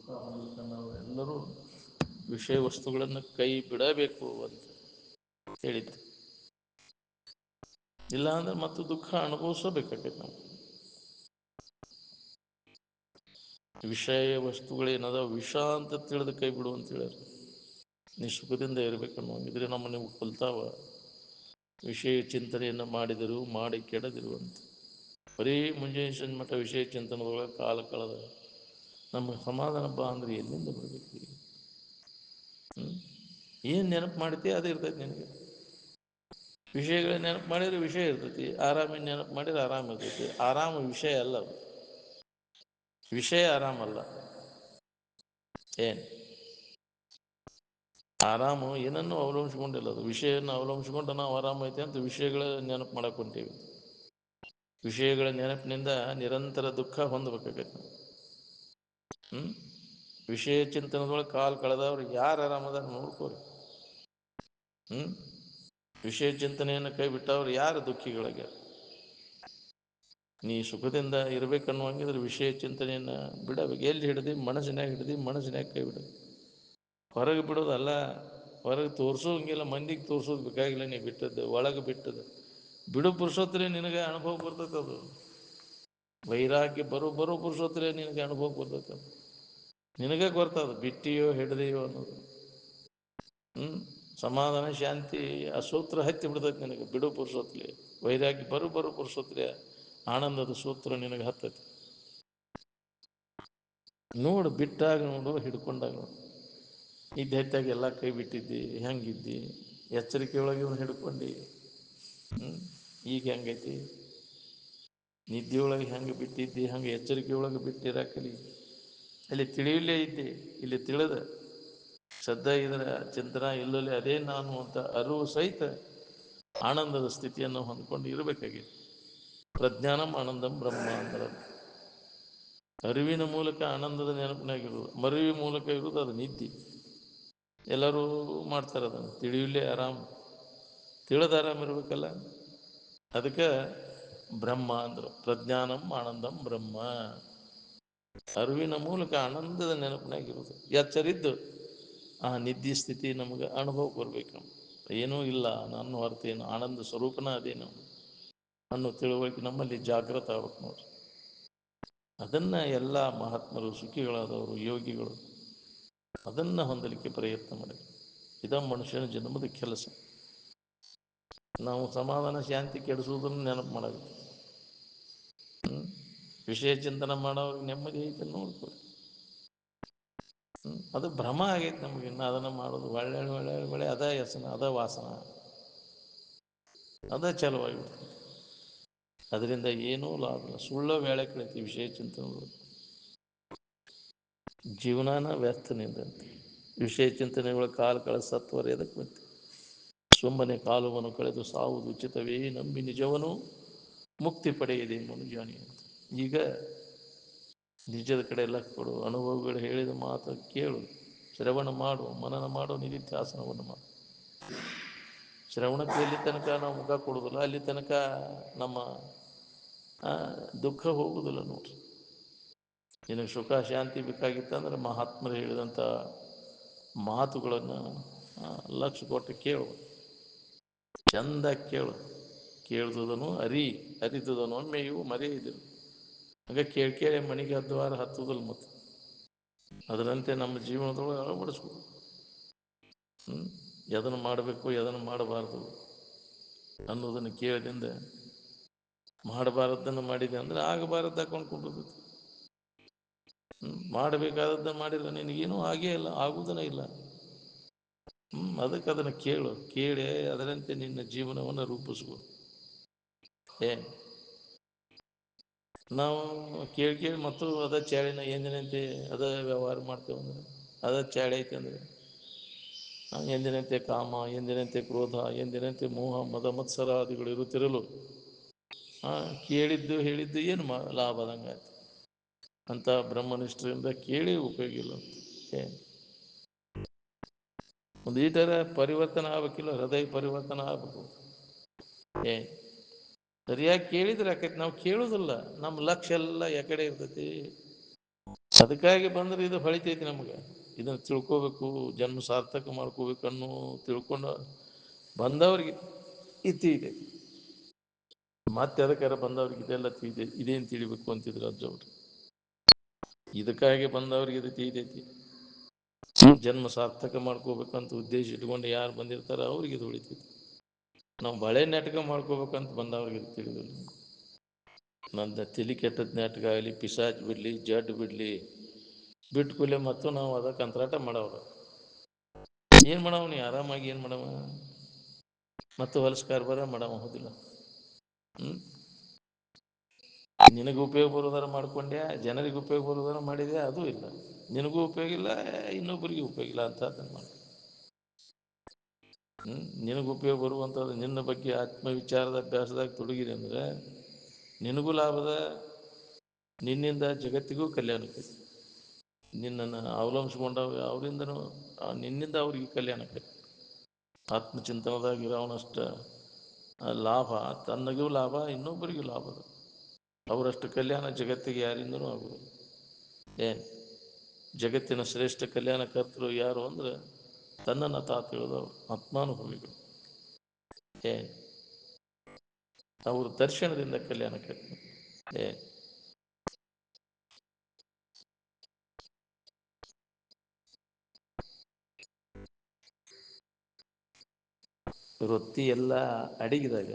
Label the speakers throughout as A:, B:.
A: ಸುಖ ಹೊಂದಲಿಕ್ಕೆ ನಾವು ಎಲ್ಲರೂ ವಿಷಯ ವಸ್ತುಗಳನ್ನು ಕೈ ಬಿಡಬೇಕು ಅಂತ ಹೇಳಿದ್ದು. ಇಲ್ಲ ಅಂದ್ರೆ ಮತ್ತು ದುಃಖ ಅನುಭವಿಸಬೇಕಾಗತ್ತೆ ನಾವು. ವಿಷಯ ವಸ್ತುಗಳೇನದ ವಿಷ ಅಂತ ತಿಳಿದು ಕೈ ಬಿಡು ಅಂತ ಹೇಳ್ಯಾರ. ನೀ ಸುಖದಿಂದ ಇರಬೇಕನ್ನುವಂಗಿದ್ರೆ ನಮ್ಮನ್ನು ಕೊಲ್ತಾವ. ವಿಷಯ ಚಿಂತನೆಯನ್ನು ಮಾಡಿದರು ಮಾಡಿ ಕೆಡದಿರುವಂತ ಬರೀ ಮುಂಜಾನೆ ಸಂಜೆ ಮಟ್ಟ ವಿಷಯ ಚಿಂತನದೊಳಗೆ ಕಾಲ ಕಳೆದ ನಮಗೆ ಸಮಾಧಾನ ಬಾ ಅಂದ್ರೆ ಎಲ್ಲಿಂದ ಬರಬೇಕು? ಏನು ನೆನಪು ಮಾಡ್ತೀಯ ಅದೇ ಇರ್ತೈತಿ ನಿನಗೆ. ವಿಷಯಗಳ ನೆನಪು ಮಾಡಿದ್ರೆ ವಿಷಯ ಇರ್ತೈತಿ, ಆರಾಮಿನ ನೆನಪು ಮಾಡಿದ್ರೆ ಆರಾಮ ಇರ್ತೈತಿ. ಆರಾಮ ವಿಷಯ ಅಲ್ಲ, ಅದು ವಿಷಯ ಆರಾಮಲ್ಲ. ಏನು ಆರಾಮು ಏನನ್ನು ಅವಲಂಬಿಸ್ಕೊಂಡಿಲ್ಲ, ಅದು ವಿಷಯವನ್ನು ಅವಲಂಬಿಸ್ಕೊಂಡು ನಾವು ಆರಾಮೈತೆ ಅಂತ ವಿಷಯಗಳ ನೆನಪು ಮಾಡಕ್ಕೆ ಹೊಂಟೀವಿ. ವಿಷಯಗಳ ನೆನಪಿನಿಂದ ನಿರಂತರ ದುಃಖ ಹೊಂದಬೇಕಾಗೈತೆ. ವಿಷಯ ಚಿಂತನದೊಳಗೆ ಕಾಲು ಕಳೆದವ್ರು ಯಾರು ಆರಾಮದಾರ ನೋಡ್ಕೋರಿ. ವಿಷಯ ಚಿಂತನೆಯನ್ನು ಕೈ ಬಿಟ್ಟವ್ರು ಯಾರು ದುಃಖಿಗಳಿಗೆ? ನೀ ಸುಖದಿಂದ ಇರಬೇಕನ್ನುವಂಗಿದ್ರೆ ವಿಷಯ ಚಿಂತನೆಯನ್ನು ಬಿಡಬೇಕು. ಎಲ್ಲಿ ಹಿಡ್ದು ಮನಸ್ಸಿನಾಗ ಹಿಡ್ದು ಮನಸ್ಸಿನಾಗ ಕೈ ಬಿಡಬೇಕು. ಹೊರಗೆ ಬಿಡೋದಲ್ಲ, ಹೊರಗೆ ತೋರಿಸೋಂಗಿಲ್ಲ, ಮಂದಿಗೆ ತೋರಿಸೋದು ಬೇಕಾಗಿಲ್ಲ. ನೀ ಬಿಟ್ಟದ್ದು ಒಳಗೆ ಬಿಟ್ಟದ್ದು ಬಿಡು ಪುರುಷೋತ್ತರೇ ನಿನಗೆ ಅನುಭವ ಬರ್ತೈತೆ. ಅದು ವೈರಾಗ್ಯ ಬರೋ ಪುರುಷೋತ್ತರೇ ನಿನಗೆ ಅನುಭವ ಬರ್ತೈತೆ. ನಿನಗೆ ಗೊತ್ತದು ಬಿಟ್ಟಿಯೋ ಹಿಡ್ದೆಯೋ ಅನ್ನೋದು. ಸಮಾಧಾನ ಶಾಂತಿ ಆ ಸೂತ್ರ ಹತ್ತಿ ಬಿಡ್ತೈತೆ ನಿನಗೆ ಬಿಡು ಪುರುಷೋತ್ತರೇ. ವೈರಾಗ್ಯ ಬರೋ ಪುರುಷೋತ್ತರೇ ಆನಂದದ ಸೂತ್ರ ನಿನಗೆ ಹತ್ತೈತಿ. ನೋಡು, ಬಿಟ್ಟಾಗ ನೋಡು, ಹಿಡ್ಕೊಂಡಾಗ ನೋಡು. ಇದ್ದೆತ್ತಾಗ ಎಲ್ಲ ಕೈ ಬಿಟ್ಟಿದ್ದಿ, ಹೆಂಗಿದ್ದಿ? ಎಚ್ಚರಿಕೆ ಒಳಗೆ ಇವನು ಹಿಡ್ಕೊಂಡು ಈಗ ಹೆಂಗೈತಿ? ನಿದ್ದೆಯೊಳಗೆ ಹೆಂಗೆ ಬಿಟ್ಟಿದ್ದಿ ಹಂಗೆ ಎಚ್ಚರಿಕೆ ಒಳಗೆ ಬಿಟ್ಟಿರಾಕಲಿ. ಅಲ್ಲಿ ತಿಳಿಯಲೇ ಇದ್ದಿ, ಇಲ್ಲಿ ತಿಳಿದ ಶ್ರದ್ಧಾ ಇದರ ಚಿಂತನ ಇಲ್ಲಲ್ಲಿ ಅದೇ ನಾನು ಅಂತ ಅರಿವು ಸಹಿತ ಆನಂದದ ಸ್ಥಿತಿಯನ್ನು ಹೊಂದ್ಕೊಂಡು ಇರಬೇಕಾಗಿದೆ. ಪ್ರಜ್ಞಾನಂ ಆನಂದಂ ಬ್ರಹ್ಮ ಅಂದ್ರೆ ಅರಿವಿನ ಮೂಲಕ ಆನಂದದ ನೆನಪಿನಾಗಿರುವುದು, ಮರಿವಿ ಮೂಲಕ ಇರುವುದು ಅದು ನಿದ್ದೆ. ಎಲ್ಲರೂ ಮಾಡ್ತಾರೆ ಅದನ್ನು. ತಿಳಿಯಲೇ ಆರಾಮ್, ತಿಳಿದ ಆರಾಮ್ ಇರ್ಬೇಕಲ್ಲ. ಅದಕ್ಕೆ ಬ್ರಹ್ಮ ಅಂದರು. ಪ್ರಜ್ಞಾನಂ ಆನಂದಂ ಬ್ರಹ್ಮ, ಅರಿವಿನ ಮೂಲಕ ಆನಂದದ ನೆನಪಿನಾಗಿರುವುದು. ಎಚ್ಚರಿದ್ದು ಆ ನಿದ್ದೆ ಸ್ಥಿತಿ ನಮಗೆ ಅನುಭವ ಬರಬೇಕು. ಏನೂ ಇಲ್ಲ ನನ್ನ ಹೊರತೇನು, ಆನಂದ ಸ್ವರೂಪನ ಅದೇನು ಅನ್ನೋ ತಿಳುವಳಿಕೆ ನಮ್ಮಲ್ಲಿ ಜಾಗೃತ ಆಗ್ಬೇಕು ನೋಡ್ರಿ. ಅದನ್ನು ಎಲ್ಲ ಮಹಾತ್ಮರು, ಸುಖಿಗಳಾದವರು, ಯೋಗಿಗಳು ಅದನ್ನು ಹೊಂದಲಿಕ್ಕೆ ಪ್ರಯತ್ನ ಮಾಡಿ. ಇದ ಮನುಷ್ಯನ ಜನ್ಮದ ಕೆಲಸ. ನಾವು ಸಮಾಧಾನ ಶಾಂತಿ ಕೆಡಿಸುವುದನ್ನು ನೆನಪು ಮಾಡಬೇಕು. ವಿಷಯ ಚಿಂತನೆ ಮಾಡೋರಿಗೆ ನೆಮ್ಮದಿ ಐತೆ ನೋಡ್ಕೊಳ್ಳಿ. ಅದು ಭ್ರಮ ಆಗೈತೆ ನಮಗೆ. ಇನ್ನು ಅದನ್ನು ಮಾಡೋದು ಒಳ್ಳೆ ಅದ ವ್ಯಸನ, ಅದ ವಾಸನ, ಅದ ಚಲುವಾಗಿಬಿಡ್ತದೆ. ಅದರಿಂದ ಏನೂ ಲಾಭ ಇಲ್ಲ. ಸುಳ್ಳ ವೇಳೆ ಕಳಿತೀವಿ ವಿಷಯ ಚಿಂತನೆಗಳು. ಜೀವನಾನ ವ್ಯರ್ಥ ನಿಂದಂತೆ ವಿಷಯ ಚಿಂತನೆಗಳ ಕಾಲ ಕಳೆದ ಸತ್ವರ ಎದಕ್ಕೆ ಬಂತು? ಸುಮ್ಮನೆ ಕಾಲವನ್ನು ಕಳೆದು ಸಾವುದು ಉಚಿತವೇ, ನಂಬಿ ನಿಜವನು ಮುಕ್ತಿ ಪಡೆಯದೆ ಮನುಜಾನಿ ಅಂತ. ಈಗ ನಿಜದ ಕಡೆ ಎಲ್ಲ ಕೊಡು. ಅನುಭವಗಳು ಹೇಳಿದ ಮಾತು ಕೇಳು, ಶ್ರವಣ ಮಾಡು, ಮನನ ಮಾಡು, ನಿಧಿಧ್ಯಾಸನವನ್ನು ಮಾಡು. ಶ್ರವಣಕ್ಕೆ ಎಲ್ಲಿ ತನಕ ನಾವು ಮುಖ ಕೊಡೋದಿಲ್ಲ ಅಲ್ಲಿ ತನಕ ನಮ್ಮ ದುಃಖ ಹೋಗುವುದಿಲ್ಲ ನೋಡ್ರಿ. ನಿನಗೆ ಸುಖ ಶಾಂತಿ ಬೇಕಾಗಿತ್ತಂದ್ರೆ ಮಹಾತ್ಮರು ಹೇಳಿದಂಥ ಮಾತುಗಳನ್ನು ಲಕ್ಷ್ಯ ಕೊಟ್ಟು ಕೇಳು, ಚಂದ ಕೇಳು. ಕೇಳ್ದುದನು ಅರಿದುದನು ಮೇಯು ಮರೆಯಿದರು. ಹಾಗೆ ಕೇಳಿ ಮನೆಗೆ ಹದ್ದುವಾರ ಹತ್ತುದಿಲ್ಲ. ಮತ್ತು ಅದರಂತೆ ನಮ್ಮ ಜೀವನದೊಳಗೆ ಅಳವಡಿಸ್ಬೋದು. ಎದನ್ನು ಮಾಡಬೇಕು ಎದನ್ನು ಮಾಡಬಾರ್ದು ಅನ್ನೋದನ್ನು ಕೇಳಿದಿಂದ ಮಾಡಬಾರದನ್ನು ಮಾಡಿದೆ ಅಂದರೆ ಆಗಬಾರದ್ದು ಹಾಕೊಂಡು ಕೊಂಡ್ಬೇಕು. ಮಾಡಬೇಕಾದದ್ದನ್ನು ಮಾಡಿದ್ರೆ ನಿನಗೇನೂ ಆಗೇ ಇಲ್ಲ, ಆಗುವುದನೇ ಇಲ್ಲ. ಅದಕ್ಕೆ ಅದನ್ನು ಕೇಳಿ ಅದರಂತೆ ನಿನ್ನ ಜೀವನವನ್ನು ರೂಪಿಸ್ಬೋದು. ಏನು ನಾವು ಕೇಳಿ ಮತ್ತು ಅದ ಚಾಳಿನ ಎಂದಿನಂತೆ ಅದ ವ್ಯವಹಾರ ಮಾಡ್ತೇವೆ ಅಂದ್ರೆ, ಅದ ಚಾಳಿ ಐತೆ ಅಂದರೆ ಎಂದಿನಂತೆ ಕಾಮ, ಎಂದಿನಂತೆ ಕ್ರೋಧ, ಎಂದಿನಂತೆ ಮೋಹ ಮದ ಮತ್ಸರಾದಿಗಳು ಇರುತ್ತಿರಲು ಕೇಳಿದ್ದು ಹೇಳಿದ್ದು ಏನು ಲಾಭ ಆದಂಗೆ ಆಯ್ತು. ಅಂತ ಬ್ರಹ್ಮನಿಷ್ಠರಿಂದ ಕೇಳಿ ಉಪಯೋಗ ಇಲ್ಲ. ಏನು ಒಂದು ಈಟರ ಪರಿವರ್ತನೆ ಆಗ್ಬೇಕಿಲ್ಲ, ಹೃದಯ ಪರಿವರ್ತನೆ ಆಗ್ಬೇಕು. ಸರಿಯಾಗಿ ಕೇಳಿದ್ರೆ ಆಕೈತಿ. ನಾವು ಕೇಳೋದಿಲ್ಲ, ನಮ್ಮ ಲಕ್ಷ್ಯ ಎಲ್ಲ ಯಾಕಡೆ ಇರ್ತೈತಿ? ಅದಕ್ಕಾಗಿ ಬಂದ್ರೆ ಇದು ಹೊಳಿತೈತಿ ನಮಗೆ. ಇದನ್ನು ತಿಳ್ಕೋಬೇಕು, ಜನ್ಮ ಸಾರ್ಥಕ ಮಾಡ್ಕೋಬೇಕು ಅನ್ನೋ ತಿಳ್ಕೊಂಡು ಬಂದವ್ರಿಗೆ ಇತಿ ಇದೆ. ಮತ್ತೆ ಅದಕ್ಕಾರ ಬಂದವ್ರಿಗೆ ಇದೆಲ್ಲ ತಿಳಿದೆ, ಇದೇನು ತಿಳಿಬೇಕು ಅಂತಿದ್ರು ಅಜ್ಜವ್ರು. ಇದಕ್ಕಾಗಿ ಬಂದವ್ರಿಗೆ ಇದು ತಿಳಿದೈತಿ. ಜನ್ಮ ಸಾರ್ಥಕ ಮಾಡ್ಕೋಬೇಕಂತ ಉದ್ದೇಶ ಇಟ್ಕೊಂಡು ಯಾರು ಬಂದಿರ್ತಾರ ಅವ್ರಿಗೆ ಇದು ಉಳಿತೈತಿ. ನಾವು ಬಳೆ ನಾಟಕ ಮಾಡ್ಕೋಬೇಕಂತ ಬಂದವ್ರಿಗೆ ಇದು ತಿಳಿದಿಲ್ಲ. ನಂದು ತಲೆ ಕೆಟ್ಟದ ನಾಟಕ ಆಗಲಿ, ಪಿಸಾಚ್ ಬಿಡಲಿ, ಜಡ್ ಬಿಡಲಿ, ಬಿಟ್ಟು ಕೂಲೆ ಮತ್ತು ನಾವು ಅದಕ್ಕೆ ಕಂತ್ರಾಟ ಮಾಡವ್ರು. ಏನು ಮಾಡವ ನೀ ಆರಾಮಾಗಿ ಏನು ಮಾಡವ, ಮತ್ತು ಹೊಲಸು ಕಾರ್ಬಾರ ಮಾಡವ, ಹೋದಿಲ್ಲ. ನಿನಗೆ ಉಪಯೋಗ ಬರೋದಾರ ಮಾಡ್ಕೊಂಡ್ಯಾ, ಜನರಿಗೆ ಉಪಯೋಗ ಬರೋದಾರ ಮಾಡಿದ್ಯಾ, ಅದು ಇಲ್ಲ. ನಿನಗೂ ಉಪಯೋಗ ಇಲ್ಲ, ಇನ್ನೊಬ್ಬರಿಗೆ ಉಪಯೋಗ ಇಲ್ಲ ಅಂತ ಅದನ್ನು ಮಾಡಿ. ನಿನಗೆ ಉಪಯೋಗ ಬರುವಂಥದ್ದು ನಿನ್ನ ಬಗ್ಗೆ ಆತ್ಮವಿಚಾರದ ಅಭ್ಯಾಸದಾಗ ತೊಡಗಿದೆ ಅಂದರೆ ನಿನಗೂ ಲಾಭದ, ನಿನ್ನಿಂದ ಜಗತ್ತಿಗೂ ಕಲ್ಯಾಣಕ್ಕೆ. ನಿನ್ನನ್ನು ಅವಲಂಬಿಸ್ಕೊಂಡಾಗ ಅವರಿಂದನೂ ನಿನ್ನಿಂದ ಅವ್ರಿಗೆ ಕಲ್ಯಾಣಕ್ಕೆ. ಆತ್ಮಚಿಂತನದಾಗಿರೋವನಷ್ಟ ಲಾಭ, ತನ್ನಗೂ ಲಾಭ, ಇನ್ನೊಬ್ಬರಿಗೂ ಲಾಭದ. ಅವರಷ್ಟು ಕಲ್ಯಾಣ ಜಗತ್ತಿಗೆ ಯಾರಿಂದನೂ ಆಗುವುದು. ಏನು ಜಗತ್ತಿನ ಶ್ರೇಷ್ಠ ಕಲ್ಯಾಣಕರ್ತರು ಯಾರು ಅಂದ್ರೆ ತನ್ನನ್ನು ತಾ ತಿಳಿದವರು ಆತ್ಮಾನುಭವಿಗಳು. ಏನು ಅವರು ದರ್ಶನದಿಂದ ಕಲ್ಯಾಣಕರ್ತರು. ಏನು ವೃತ್ತಿ ಎಲ್ಲ ಅಡಗಿದಾಗ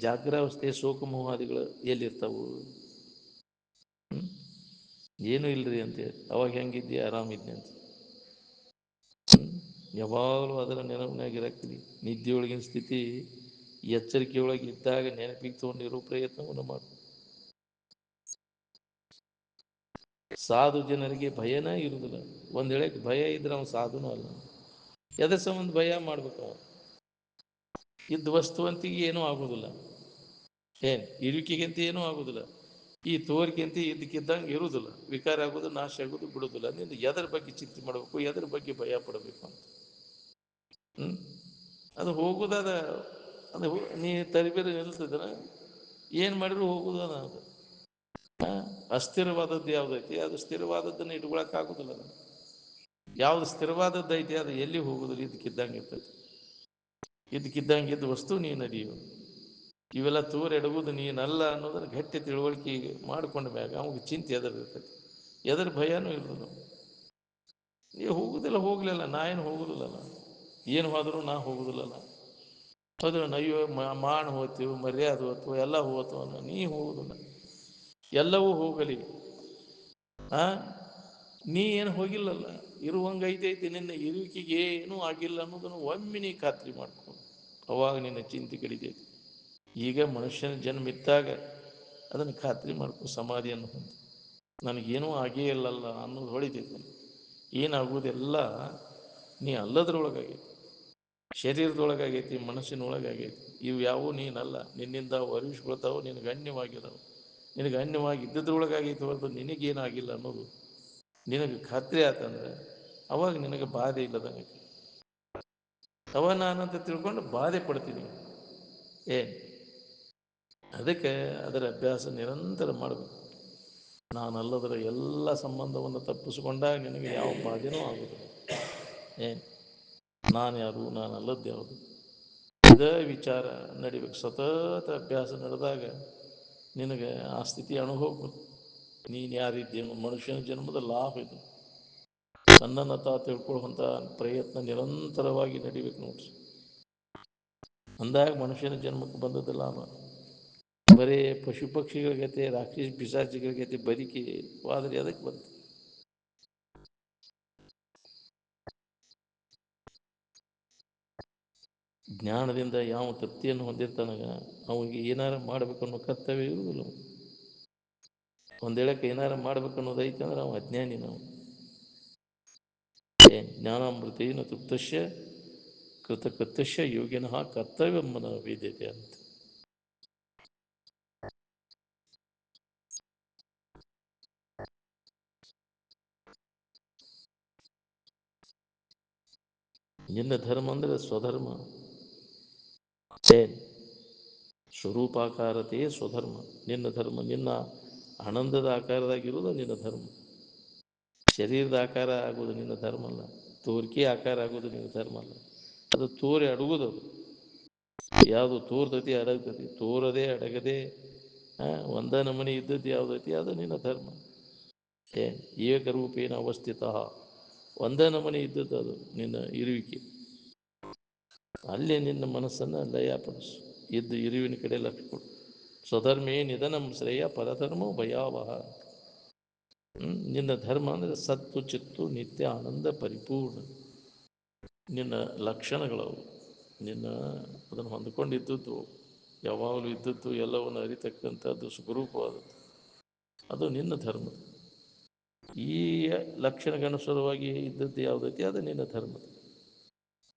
A: ಜಾಗ್ರಾವಸ್ಥೆಯ ಶೋಕಮೋಹಾದಿಗಳು ಎಲ್ಲಿರ್ತಾವು? ಏನೂ ಇಲ್ರಿ ಅಂತೇಳಿ ಅವಾಗ ಹೆಂಗಿದ್ದೆ, ಆರಾಮಿದ್ದೆ ಅಂತ. ಯಾವಾಗಲೂ ಅದರ ನೆನಪಿನಾಗಿರಾಕ್ತೀನಿ. ನಿದ್ದೆಯೊಳಗಿನ ಸ್ಥಿತಿ ಎಚ್ಚರಿಕೆಯೊಳಗೆ ಇದ್ದಾಗ ನೆನಪಿಗೆ ತೊಗೊಂಡಿರೋ ಪ್ರಯತ್ನವನ್ನು ಮಾಡು. ಸಾಧು ಜನರಿಗೆ ಭಯನೇ ಇರುವುದಿಲ್ಲ. ಒಂದು ವೇಳೆ ಭಯ ಇದ್ರೆ ಅವನು ಸಾಧುನೂ ಅಲ್ಲ. ಎದ್ರ ಸಂಬಂಧ ಭಯ ಮಾಡ್ಬೇಕು? ಇದ್ದ ವಸ್ತುವಂತಿಗೆ ಏನೂ ಆಗೋದಿಲ್ಲ. ಏನು ಇರುವಿಕೆಗಿಂತ ಏನೂ ಆಗೋದಿಲ್ಲ. ಈ ತೋರಿಕೆಂತ ಇದ್ದಕ್ಕಿದ್ದಂಗೆ ಇರುವುದಿಲ್ಲ. ವಿಕಾರ ಆಗೋದು, ನಾಶ ಆಗೋದು ಬಿಡೋದಿಲ್ಲ. ನಿಂದು ಎದರ ಬಗ್ಗೆ ಚಿಂತೆ ಮಾಡಬೇಕು, ಎದರ ಬಗ್ಗೆ ಭಯ ಪಡಬೇಕು ಅಂತ. ಅದು ಹೋಗುದಾದ, ಅದು ನೀ ತರಿಬೇರೆ ನಿಲ್ತಿದ್ರೆ ಏನು ಮಾಡಿದ್ರು ಹೋಗುದಾದ. ಅದು ಅಸ್ಥಿರವಾದದ್ದು ಯಾವುದೈತಿ ಅದು ಸ್ಥಿರವಾದದ್ದನ್ನು ಇಟ್ಕೊಳಕ್ಕಾಗೋದಿಲ್ಲ. ಯಾವುದು ಸ್ಥಿರವಾದದ್ದೈತಿ ಅದು ಎಲ್ಲಿ ಹೋಗುದಿಲ್ಲ, ಇದಕ್ಕಿದ್ದಂಗೆ ಇರ್ತೈತಿ. ಇದಕ್ಕಿದ್ದಂಗೆ ಇದ್ದ ವಸ್ತು ನೀನು ನಡೆಯು. ಇವೆಲ್ಲ ತೂರು ಎಡಗುವುದು ನೀನಲ್ಲ ಅನ್ನೋದನ್ನು ಗಟ್ಟಿ ತಿಳುವಳಿಕೆ ಮಾಡಿಕೊಂಡ ಮ್ಯಾಗ ಅವಾಗ ಚಿಂತೆ ಎದರಿರ್ತೈತಿ, ಎದರ ಭಯನೂ ಇರೋದು. ನೀವು ಹೋಗುದಿಲ್ಲ, ಹೋಗ್ಲಿಲ್ಲ, ನಾ ಏನು ಹೋಗುದಿಲ್ಲಲ್ಲ. ಏನು ಹೋದರೂ ನಾ ಹೋಗುದಿಲ್ಲಲ್ಲ. ಅದು ಅಯ್ಯೋ ಮಾಣ ಹೋಗ್ತೀವಿ, ಮರ್ಯಾದೆ ಹೋಗ್ತೀವಿ, ಎಲ್ಲ ಹೋಗ್ತವ ಅನ್ನೋ ನೀ ಹೋಗುದಿಲ್ಲ. ಎಲ್ಲವೂ ಹೋಗಲಿ. ನೀ ಏನು ಹೋಗಿಲ್ಲಲ್ಲ, ಇರುವಂಗೆ ಐತೈತಿ. ನಿನ್ನ ಇರುವಿಕೆಗೆ ಏನೂ ಆಗಿಲ್ಲ ಅನ್ನೋದನ್ನು ಒಮ್ಮೆ ನೀ ಖಾತ್ರಿ ಮಾಡ್ಕೊ. ಅವಾಗ ನಿನ್ನ ಚಿಂತೆ ಕಡಿತೈತಿ. ಈಗ ಮನುಷ್ಯನ ಜನ್ಮ ಇದ್ದಾಗ ಅದನ್ನು ಖಾತ್ರಿ ಮಾಡ್ಕೊ, ಸಮಾಧಿಯನ್ನು ಹೊಂದಿ. ನನಗೇನೂ ಆಗೇ ಇಲ್ಲಲ್ಲ ಅನ್ನೋದು ಹೊಳಿತೈತಿ. ಏನಾಗುವುದೆಲ್ಲ ನೀ ಅಲ್ಲದ್ರೊಳಗಾಗೈತಿ, ಶರೀರದೊಳಗಾಗೈತಿ, ಮನಸ್ಸಿನೊಳಗಾಗೈತಿ. ಇವು ಯಾವೂ ನೀನಲ್ಲ. ನಿನ್ನಿಂದ ಒರಿಸ್ಕೊಳ್ತಾವೆ, ನಿನಗೆ ಗಣ್ಯವಾಗಿದ್ದಾವೆ. ನಿನಗೆ ಗಣ್ಯವಾಗಿ ಇದ್ದದ್ರೊಳಗಾಗೈತಿ ಹೊರತು ನಿನಗೇನಾಗಿಲ್ಲ ಅನ್ನೋದು ನಿನಗೆ ಖಾತ್ರಿ ಆತಂದ್ರೆ ಅವಾಗ ನಿನಗೆ ಬಾಧೆ ಇಲ್ಲದಂಗೆ. ಅವ ನಾನಂತ ತಿಳ್ಕೊಂಡು ಬಾಧೆ ಪಡ್ತೀನಿ. ಏನು ಅದಕ್ಕೆ ಅದರ ಅಭ್ಯಾಸ ನಿರಂತರ ಮಾಡಬೇಕು. ನಾನಲ್ಲದರ ಎಲ್ಲ ಸಂಬಂಧವನ್ನು ತಪ್ಪಿಸ್ಕೊಂಡಾಗ ನಿನಗೆ ಯಾವ ಬಾಧೆನೂ ಆಗುದಿಲ್ಲ. ಏನು ನಾನು ಯಾರು, ನಾನಲ್ಲದ್ದು ಯಾವುದು, ಇದೇ ವಿಚಾರ ನಡಿಬೇಕು. ಸತತ ಅಭ್ಯಾಸ ನಡೆದಾಗ ನಿನಗೆ ಆ ಸ್ಥಿತಿ ಅನುಭವ. ನೀನು ಯಾರಿದ್ದೇನು, ಮನುಷ್ಯನ ಜನ್ಮದ ಲಾಭ ಇದು. ತನ್ನನ್ನು ತಾ ತಿಳ್ಕೊಳ್ಳುವಂಥ ಪ್ರಯತ್ನ ನಿರಂತರವಾಗಿ ನಡಿಬೇಕು ನೋಡ್ರಿ. ಅಂದಾಗ ಮನುಷ್ಯನ ಜನ್ಮಕ್ಕೆ ಬಂದದ್ದು ಲಾಭ. ಬರೀ ಪಶು ಪಕ್ಷಿಗಳ ಗತೆ, ರಾಕ್ಷಸ ಪಿಶಾಚಿಗಳ ಗತೆ ಬದುಕಿ ಹೋದ್ರೆ ಅದಕ್ಕೆ ಬಂತು. ಜ್ಞಾನದಿಂದ ಯಾವ ತೃಪ್ತಿಯನ್ನು ಹೊಂದಿರ್ತಾನಾಗ ಅವನಿಗೆ ಏನಾರು ಮಾಡಬೇಕನ್ನೋ ಕರ್ತವ್ಯ ಇರುವುದಿಲ್ಲ. ಒಂದು ಹೇಳಕ್ಕೆ ಏನಾರು ಮಾಡ್ಬೇಕನ್ನೋದು ಐತೆ ಅಂದ್ರೆ ಅವ ಅಜ್ಞಾನಿ. ನಾವು ಜ್ಞಾನಾಮೃತೇನ ತೃಪ್ತಶ್ಯ ಕೃತಕೃತ್ಯಶ್ಯ ಯೋಗಿನಃ ಕರ್ತವ್ಯಮ್ಮನ ವೇದ್ಯತೆ ಅಂತ. ನಿನ್ನ ಧರ್ಮ ಅಂದರೆ ಸ್ವಧರ್ಮ. ಸ್ವರೂಪಾಕಾರತೆಯೇ ಸ್ವಧರ್ಮ. ನಿನ್ನ ಧರ್ಮ ನಿನ್ನ ಆನಂದದ ಆಕಾರದಾಗಿರುವುದು ನಿನ್ನ ಧರ್ಮ. ಶರೀರದ ಆಕಾರ ಆಗೋದು ನಿನ್ನ ಧರ್ಮ ಅಲ್ಲ, ತೋರಿಕೆ ಆಕಾರ ಆಗೋದು ನಿನ್ನ ಧರ್ಮ ಅಲ್ಲ. ಅದು ತೋರಿ ಅಡಗುವುದು. ಯಾವುದು ತೋರ್ತತಿ ಅಡಗ್ತತಿ, ತೋರದೆ ಅಡಗದೆ ಒಂದ ನಮನಿ ಇದ್ದದ್ದು ಯಾವುದೈತಿ ಅದು ನಿನ್ನ ಧರ್ಮ. ಏಕರೂಪೇಣ ಅವಸ್ಥಿತ, ಒಂದೇ ನಮನಿ ಇದ್ದದ್ದು ಅದು ನಿನ್ನ ಇರುವಿಕೆ. ಅಲ್ಲೇ ನಿನ್ನ ಮನಸ್ಸನ್ನು ಲಯಪಡಿಸು, ಇದ್ದು ಇರುವಿನ ಕಡೆ ಲಕ್ಷ್ಯ ಕೊಡು. ಸ್ವಧರ್ಮೇ ನಿಧನಂ ಶ್ರೇಯ ಪರಧರ್ಮೋ ಭಯಾವಹ. ನಿನ್ನ ಧರ್ಮ ಅಂದರೆ ಸತ್ತು ಚಿತ್ತು ನಿತ್ಯ ಆನಂದ ಪರಿಪೂರ್ಣ. ನಿನ್ನ ಲಕ್ಷಣಗಳವು, ನಿನ್ನ ಅದನ್ನು ಹೊಂದ್ಕೊಂಡಿದ್ದದ್ದು, ಯಾವಾಗಲೂ ಇದ್ದದ್ದು, ಎಲ್ಲವನ್ನು ಅರಿತಕ್ಕಂಥದ್ದು ಸುಖರೂಪವಾದದ್ದು, ಅದು ನಿನ್ನ ಧರ್ಮ. ಈ ಲಕ್ಷಣಕ್ಕನುಸಾರವಾಗಿ ಇದ್ದದ್ದು ಯಾವುದೈತಿ ಅದು ನಿನ್ನ ಧರ್ಮ.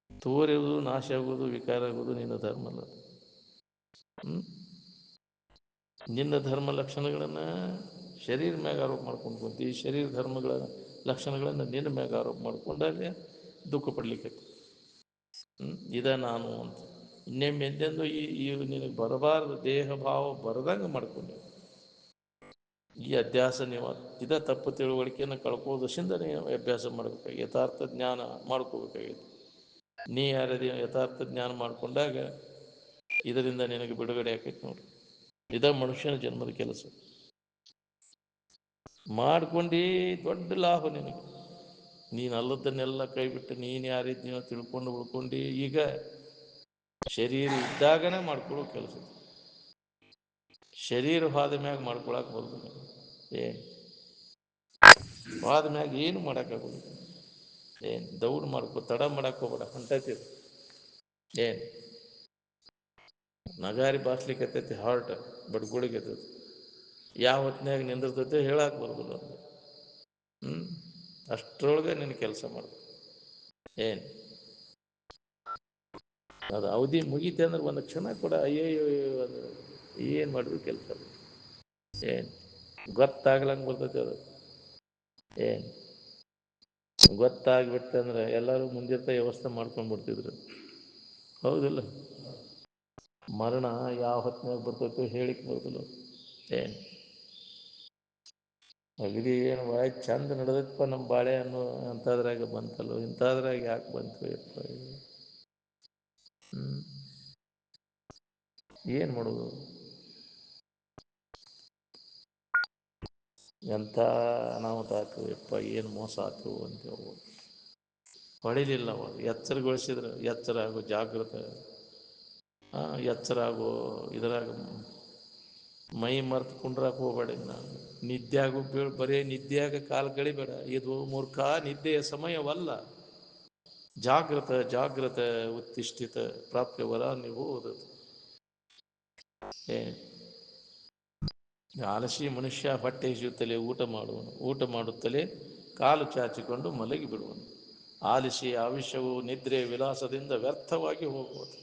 A: ತೋರುವುದು, ನಾಶ ಆಗುವುದು, ವಿಕಾರ ಆಗುವುದು ನಿನ್ನ ಧರ್ಮ ಅಲ್ಲ. ನಿನ್ನ ಧರ್ಮ ಲಕ್ಷಣಗಳನ್ನು ಶರೀರ ಮ್ಯಾಗ ಆರೋಪ ಮಾಡ್ಕೊಂಡು ಬಂತು. ಈ ಶರೀರ ಧರ್ಮಗಳ ಲಕ್ಷಣಗಳನ್ನು ನಿನ್ನ ಮ್ಯಾಗ ಆರೋಪ ಮಾಡ್ಕೊಂಡಾಗ ದುಃಖ ಪಡ್ಲಿಕ್ಕೆ ಇದ ನಾನು ಅಂತ. ಇನ್ನೊಮ್ಮೆ ಎಂದೆಂದು ಈ ನಿನಗೆ ಬರಬಾರದು ದೇಹ ಭಾವ ಬರದಂಗೆ ಮಾಡ್ಕೊಂಡೆ. ಈ ಅಧ್ಯಾಸ ನೀವು ಇದ ತಪ್ಪು ತಿಳುವಳಿಕೆಯನ್ನು ಕಳ್ಕೋದಶಿಂದ ನೀವು ಅಭ್ಯಾಸ ಮಾಡಬೇಕಾಗಿ ಯಥಾರ್ಥ ಜ್ಞಾನ ಮಾಡ್ಕೋಬೇಕಾಗಿದೆ. ನೀ ಯಾರದಿ ಯಥಾರ್ಥ ಜ್ಞಾನ ಮಾಡ್ಕೊಂಡಾಗ ಇದರಿಂದ ನಿನಗೆ ಬಿಡುಗಡೆ ಆಕೈತಿ ನೋಡಿ. ಇದ ಮನುಷ್ಯನ ಜನ್ಮದ ಕೆಲಸ. ಮಾಡ್ಕೊಂಡು ದೊಡ್ಡ ಲಾಭ ನಿನಗೆ. ನೀನು ಅಲ್ಲದನ್ನೆಲ್ಲ ಕೈಬಿಟ್ಟು ನೀನು ಯಾರಿದ್ದೀನೋ ತಿಳ್ಕೊಂಡು ಉಳ್ಕೊಂಡು ಈಗ ಶರೀರ ಇದ್ದಾಗನೇ ಮಾಡ್ಕೊಳ್ಳೋ ಕೆಲಸ. ಶರೀರ ಹೋದ ಮ್ಯಾಗ ಮಾಡ್ಕೊಳಕ್ಕೆ ಬರೋದಿಲ್ಲ. ಹೋದ ಮ್ಯಾಗ ಏನು ಮಾಡೋಕ್ಕಾಗೋದು. ದೌಡ್ ಮಾಡ್ಕೊ, ತಡ ಮಾಡಕ್ಕೆ ಹೋಗ್ಬೇಡ, ಹೊಂಟೈತಿ. ನಗಾರಿ ಬಾಸ್ಲಿಕ್ಕತ್ತೈತಿ ಹಾರ್ಟ್ ಬಡ್ಗುಳಿಗೆತ್ತೈತಿ. ಯಾವ ಹೊತ್ತಿನಾಗ ನಿಂದಿರ್ತೈತೆ ಹೇಳಕ್ಕೆ ಬರೋದಿಲ್ಲ ಅಂತ. ಅಷ್ಟರೊಳಗೆ ನಿನ್ನ ಕೆಲಸ ಮಾಡು. ಅದು ಅವಧಿ ಮುಗೀತೆ ಅಂದ್ರೆ ಒಂದು ಕ್ಷಣ ಕೂಡ ಅಯ್ಯಯ್ಯೋ ಅದು ಏನು ಮಾಡಿದ್ರು ಕೆಲಸ ಗೊತ್ತಾಗ್ಲಂಗೆ ಬರ್ತೈತೆ ಅದು. ಗೊತ್ತಾಗ್ಬಿಟ್ಟಂದ್ರೆ ಎಲ್ಲರೂ ಮುಂದಿರ್ತ ವ್ಯವಸ್ಥೆ ಮಾಡ್ಕೊಂಡು ಬಿಡ್ತಿದ್ರು. ಹೌದಿಲ್ಲ? ಮರಣ ಯಾವ ಹೊತ್ತಿನಾಗ ಬರ್ತೈತೋ ಹೇಳಿಕ್ ಬರೋದಿಲ್ಲ. ಅಗದಿ ಏನು ವಾಯ್ತು ಚಂದ ನಡೆದಪ್ಪ ನಮ್ಮ ಬಾಳೆ ಅನ್ನೋ ಅಂಥದ್ರಾಗ ಬಂತಲ್ಲೋ, ಇಂಥದ್ರಾಗ ಯಾಕೆ ಬಂತು ಯಪ್ಪ? ಏನು ಮಾಡೋದು? ಎಂಥ ಅನಾಹುತ ಆಯ್ತು ಯಪ್ಪ, ಏನು ಮೋಸ ಆಯ್ತು ಅಂತೇವು. ಹೊಳಿಲಿಲ್ಲ ಅವ. ಎಚ್ಚರಗೊಳಿಸಿದ್ರೆ ಎಚ್ಚರ ಆಗೋ ಜಾಗೃತ, ಎಚ್ಚರ ಆಗೋ ಇದ್ರಾಗ ಮೈ ಮರ್ತು ಕುಂಡ್ರಾಕ ಹೋಗ್ಬೇಡ. ನಿದ್ಯಾಗೂ ಬರೀ ನಿದ್ಯಾಗ ಕಾಲು ಕಳಿಬೇಡ. ಇದು ಮೂರ್ಖ, ನಿದ್ದೆಯ ಸಮಯವಲ್ಲ. ಜಾಗೃತ ಜಾಗೃತ ಉತ್ತಿಷ್ಠಿತ ಪ್ರಾಪ್ಯವರ ನೀವು ಓದೋದು. ಆಲಸಿ ಮನುಷ್ಯ ಹೊಟ್ಟೆ ಹಸಿಯುತ್ತಲೇ ಊಟ ಮಾಡುವನು, ಊಟ ಮಾಡುತ್ತಲೇ ಕಾಲು ಚಾಚಿಕೊಂಡು ಮಲಗಿ ಬಿಡುವನು. ಆಲಿಸಿ ಆವಿಷ್ಯವು ನಿದ್ರೆ ವಿಲಾಸದಿಂದ ವ್ಯರ್ಥವಾಗಿ ಹೋಗುವುದು.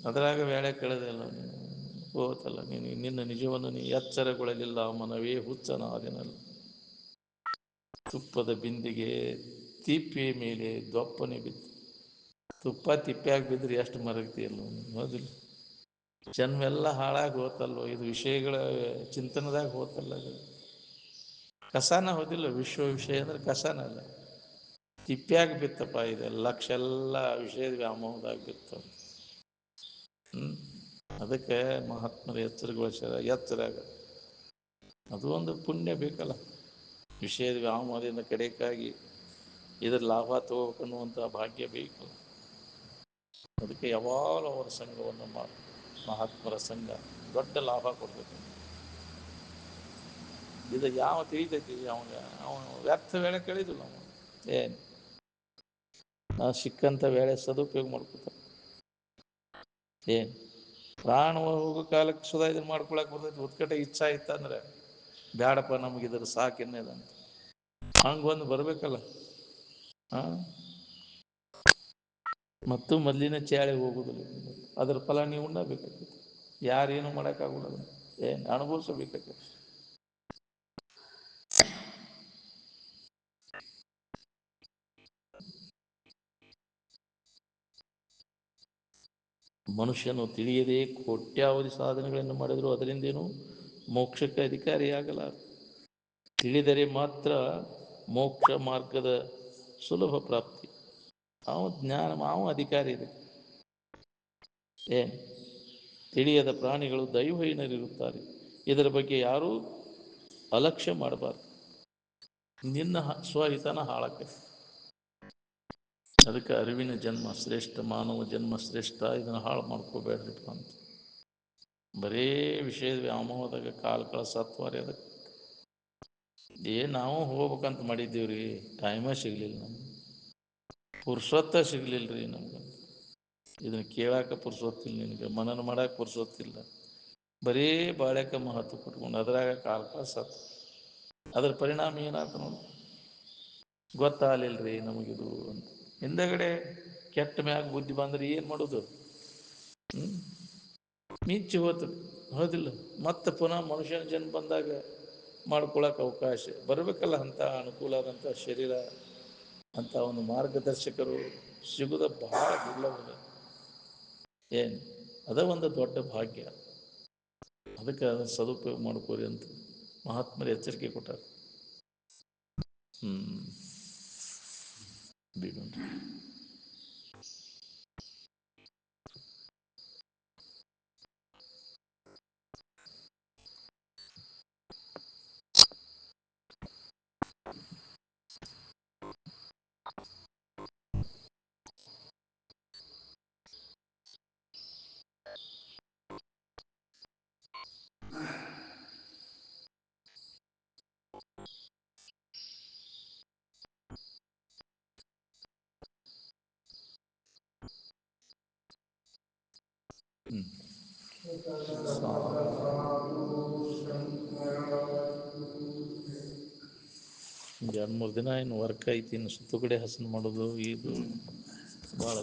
A: ಅದರಾಗ ವೇಳೆ ಕಳೆದಿಲ್ಲ ನೀನು, ಹೋತಲ್ಲ ನೀನು. ನಿನ್ನ ನಿಜವನ್ನು ನೀ ಎಚ್ಚರಗೊಳ್ಳಲಿಲ್ಲ, ಮನವೇ ಹುಚ್ಚನಾದೆನಲ್ಲ. ತುಪ್ಪದ ಬಿಂದಿಗೆ ತಿಪ್ಪೆ ಮೇಲೆ ದೊಪ್ಪನೆ ಬಿತ್ತು. ತುಪ್ಪ ತಿಪ್ಪ್ಯಾಗ ಬಿದ್ದರೆ ಎಷ್ಟು ಮರಗ್ತಿಯಲ್ಲ, ಹೌದಿಲ್ಲ? ಜನ್ಮೆಲ್ಲ ಹಾಳಾಗಿ ಹೋತಲ್ವ. ಇದು ವಿಷಯಗಳ ಚಿಂತನದಾಗ ಹೋತಲ್ಲ, ಕಸಾನ ಹೋದಿಲ್ಲ. ವಿಷಯ ಅಂದ್ರೆ ಕಸಾನ ಅಲ್ಲ, ತಿಪ್ಪ್ಯಾಗ ಬಿತ್ತಪ್ಪ. ಇದೆ ಲಕ್ಷ ಎಲ್ಲ ವಿಷಯದ ವ್ಯಾಮೋಹದಾಗ ಬಿತ್ತು. ಅದಕ್ಕೆ ಮಹಾತ್ಮರು ಎಚ್ಚರಗೊಳಿಸ್ಯಾರ, ಎಚ್ಚರಾಗ. ಅದು ಒಂದು ಪುಣ್ಯ ಬೇಕಲ್ಲ, ವಿಷಯದ ವ್ಯಾಮೋಹದಿಂದ ಕಡೆಕಾಗಿ ಇದ್ರ ಲಾಭ ತಗೋಬೇಕನ್ನುವಂಥ ಭಾಗ್ಯ ಬೇಕು. ಅದಕ್ಕೆ ಯಾವಾಗ ಅವರ ಸಂಘವನ್ನು ಮಾಡಿ, ಮಹಾತ್ಮರ ಸಂಘ ದೊಡ್ಡ ಲಾಭ ಕೊಡ್ಬೇಕು. ಇದು ಯಾವ ತಿಳಿತೈತಿ ಅವನು ವ್ಯರ್ಥ ವೇಳೆ ಕಳಿದಿಲ್ಲ. ನಾವು ಸಿಕ್ಕಂಥ ವೇಳೆ ಸದುಪಯೋಗ ಮಾಡ್ಕೊತಾರೆ. ಪ್ರಾಣ ಹೋಗೋ ಕಾಲಕ್ಕೆ ಸುಧಾ ಇದನ್ನು ಮಾಡ್ಕೊಳಕ್ಕೆ ಬರ್ತೈತಿ. ಉತ್ಕಟ ಇಚ್ಛಾ ಇತ್ತಂದ್ರೆ ಬ್ಯಾಡಪ್ಪ ನಮ್ಗೆ ಇದ್ರ ಸಾಕೆನ್ನದಂತ ಹಂಗೊಂದು ಬರಬೇಕಲ್ಲ. ಮತ್ತು ಮೊದಲಿನ ಚಾಳಿ ಹೋಗುದಿಲ್ಲ. ಅದ್ರ ಫಲ ನೀವು ಉಣ್ಣಬೇಕಾಗ್ತದೆ. ಯಾರೇನು ಮಾಡೋಕ್ಕಾಗೋಲ್ಲ, ಅನುಭವಿಸಬೇಕಾಗ್ತದೆ. ಮನುಷ್ಯನು ತಿಳಿಯದೆ ಕೋಟ್ಯಾವಧಿ ಸಾಧನೆಗಳನ್ನು ಮಾಡಿದ್ರು ಅದರಿಂದೇನು ಮೋಕ್ಷಕ್ಕೆ ಅಧಿಕಾರಿಯಾಗಲ್ಲ. ತಿಳಿದರೆ ಮಾತ್ರ ಮೋಕ್ಷ ಮಾರ್ಗದ ಸುಲಭ ಪ್ರಾಪ್ತಿ. ಅವ ಜ್ಞಾನ, ಅವ ಅಧಿಕಾರಿ ಇದೆ. ಏನು ತಿಳಿಯದ ಪ್ರಾಣಿಗಳು ದೈವಹೀನರಿರುತ್ತಾರೆ. ಇದರ ಬಗ್ಗೆ ಯಾರೂ ಅಲಕ್ಷ್ಯ ಮಾಡಬಾರ್ದು. ನಿನ್ನ ಸ್ವಹಿತನ ಹಾಳಕ್ಕೆ. ಅದಕ್ಕೆ ಅರಿವಿನ ಜನ್ಮ ಶ್ರೇಷ್ಠ, ಮಾನವ ಜನ್ಮ ಶ್ರೇಷ್ಠ. ಇದನ್ನು ಹಾಳು ಮಾಡ್ಕೋಬೇಡ್ರಿಪ್ಪ ಅಂತ. ಬರೇ ವಿಷಯದ ವ್ಯಾಮೋಹದಾಗ ಕಾಲ ಸತ್ವಾರಿ. ಅದಕ್ಕೆ ನಾವು ಹೋಗ್ಬೇಕಂತ ಮಾಡಿದ್ದೀವಿ ರೀ, ಟೈಮೇ ಸಿಗಲಿಲ್ಲ ನಮ್ಗೆ, ಪುರುಷೊತ್ತ ಸಿಗಲಿಲ್ಲ ರೀ ನಮ್ಗೆ. ಇದನ್ನು ಕೇಳಾಕ ಪುರುಷೊತ್ತಿಲ್ಲ, ನಿನಗೆ ಮನನ ಮಾಡಕ್ಕೆ ಪುರುಷೊತ್ತಿಲ್ಲ. ಬರೀ ಬಾಳ್ಯಾಕ ಮಹತ್ವ ಕೊಟ್ಕೊಂಡು ಅದ್ರಾಗ ಕಾಲ ಸತ್ತು. ಅದರ ಪರಿಣಾಮ ಏನಾಯ್ತು ನೋಡಿ, ಗೊತ್ತಾಗಲಿಲ್ಲ ರೀ ನಮಗಿದು ಅಂತ. ಹಿಂದಗಡೆ ಕೆಟ್ಟ ಮ್ಯಾಗ ಬುದ್ಧಿ ಬಂದ್ರೆ ಏನು ಮಾಡೋದು? ಮಿಂಚಿ ಹೋತು, ಹೌದಿಲ್ಲ? ಮತ್ತೆ ಪುನಃ ಮನುಷ್ಯನ ಜನ್ಮ ಬಂದಾಗ ಮಾಡ್ಕೊಳಕ್ಕೆ ಅವಕಾಶ ಬರಬೇಕಲ್ಲ. ಅಂಥ ಅನುಕೂಲ ಆದಂಥ ಶರೀರ, ಅಂಥ ಒಂದು ಮಾರ್ಗದರ್ಶಕರು ಸಿಗುದ ಬಹಳ ದುರ್ಲಭ. ಏನು ಅದ ಒಂದು ದೊಡ್ಡ ಭಾಗ್ಯ. ಅದಕ್ಕೆ ಅದನ್ನು ಸದುಪಯೋಗ ಮಾಡ್ಕೋರಿ ಅಂತ ಮಹಾತ್ಮರು ಎಚ್ಚರಿಕೆ ಕೊಟ್ಟಾರೆ. ಬೀಗಂತ ಒಂದು 2-3 ದಿನ ಇನ್ನು ವರ್ಕ್ ಐತಿ. ಇನ್ನು ಸುತ್ತು ಕಡೆ ಹಸನ್ ಮಾಡೋದು ಇದು ಭಾಳ